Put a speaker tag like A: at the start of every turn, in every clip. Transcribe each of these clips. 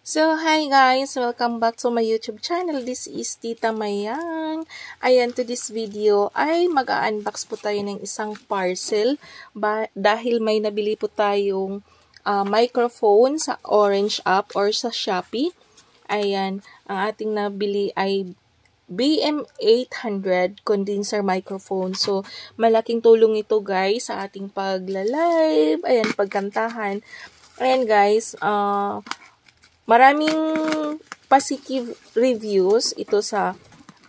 A: So, hi guys! Welcome back to my YouTube channel. This is Tita Mayang. Ayan, to this video ay mag-unbox po tayo ng isang parcel dahil may nabili po tayong microphone sa Orange app or sa Shopee. Ayan, ang ating nabili ay BM800 condenser microphone. So, malaking tulong ito guys sa ating pagla-live, ayan, pagkantahan. Ayan guys, maraming positive reviews ito sa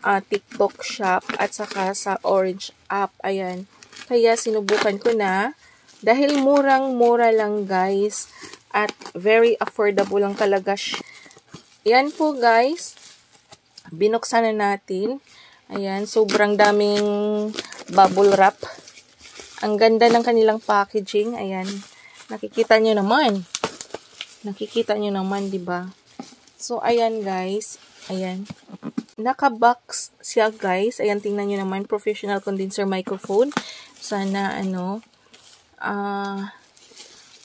A: TikTok shop at saka sa Orange app. Ayan. Kaya sinubukan ko na dahil murang-mura lang guys at very affordable lang talaga. Yan po guys. Binuksan na natin. Ayan. Sobrang daming bubble wrap. Ang ganda ng kanilang packaging. Ayan. Nakikita nyo naman. Nakikita nyo naman, di ba? So, ayan guys. Ayan. Naka-box siya guys. Ayan, tingnan nyo naman. Professional condenser microphone. Sana,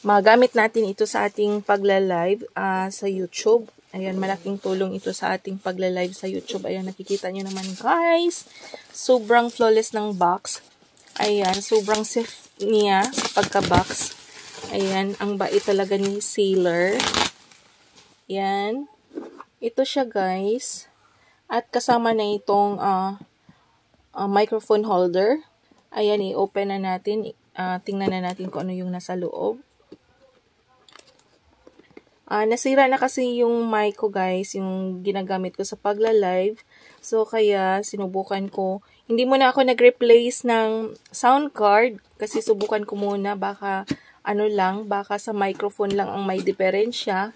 A: magamit natin ito sa ating pagla-live sa YouTube. Ayan, malaking tulong ito sa ating pagla-live sa YouTube. Ayan, nakikita nyo naman guys. Sobrang flawless ng box. Ayan, sobrang safe niya sa pagka-box. Ayan, ang bait talaga ni seller. Ayan. Ito siya guys. At kasama na itong microphone holder. Ayan, i-open na natin. Tingnan na natin kung ano yung nasa loob. Nasira na kasi yung mic ko guys, yung ginagamit ko sa pagla-live. So, kaya sinubukan ko. Hindi muna ako nag-replace ng sound card kasi subukan ko muna baka baka sa microphone lang ang may diferensya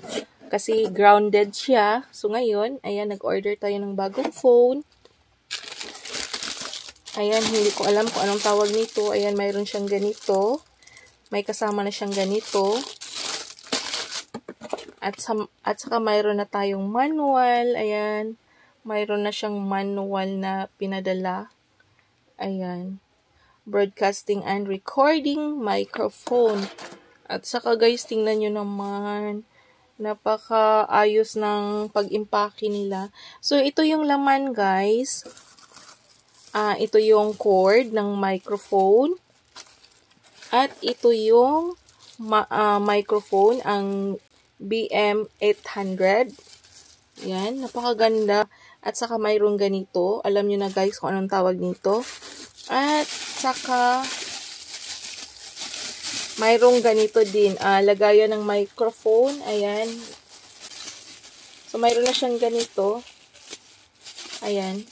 A: kasi grounded siya. So ngayon, ayan, nag-order tayo ng bagong phone. Ayan, hindi ko alam kung anong tawag nito. Ayan, mayroon siyang ganito. May kasama na siyang ganito. At saka mayroon na tayong manual. Ayan, mayroon na siyang manual na pinadala. Ayan. Broadcasting and recording microphone. At saka guys, tingnan nyo naman. Napaka-ayos ng pag-impake nila. So, ito yung laman guys. Ito yung cord ng microphone. At ito yung microphone, ang BM800. Yan, napakaganda. At saka mayroong ganito. Alam nyo na guys kung anong tawag nito. At saka mayroong ganito din, lagayan ng microphone. Ayan. So, mayroon na siyang ganito. Ayan.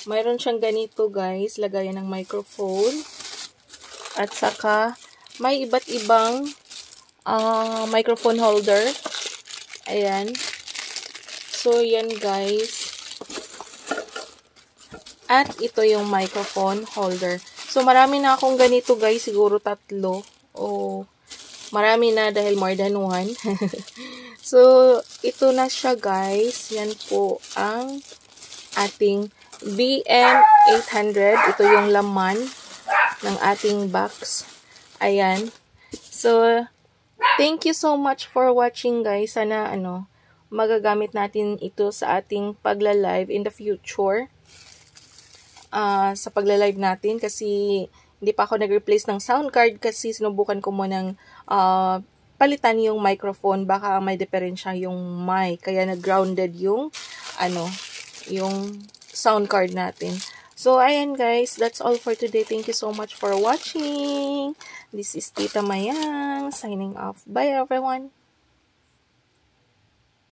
A: Mayroon siyang ganito, guys, lagayan ng microphone. At saka, may iba't ibang microphone holder. Ayan. So, yan, guys. At ito yung microphone holder. So, marami na akong ganito, guys. Siguro 3. O, marami na dahil more than 1. So, ito na siya, guys. Yan po ang ating BM800. Ito yung laman ng ating box. Ayan. So, thank you so much for watching, guys. Sana, magagamit natin ito sa ating pagla-live in the future. Sa pagla-live natin kasi hindi pa ako nag-replace ng sound card kasi sinubukan ko munang palitan yung microphone, baka may diferensya yung mic, kaya nag-grounded yung yung sound card natin. So ayan guys, that's all for today. Thank you so much for watching. This is Tita Mayang signing off. Bye everyone.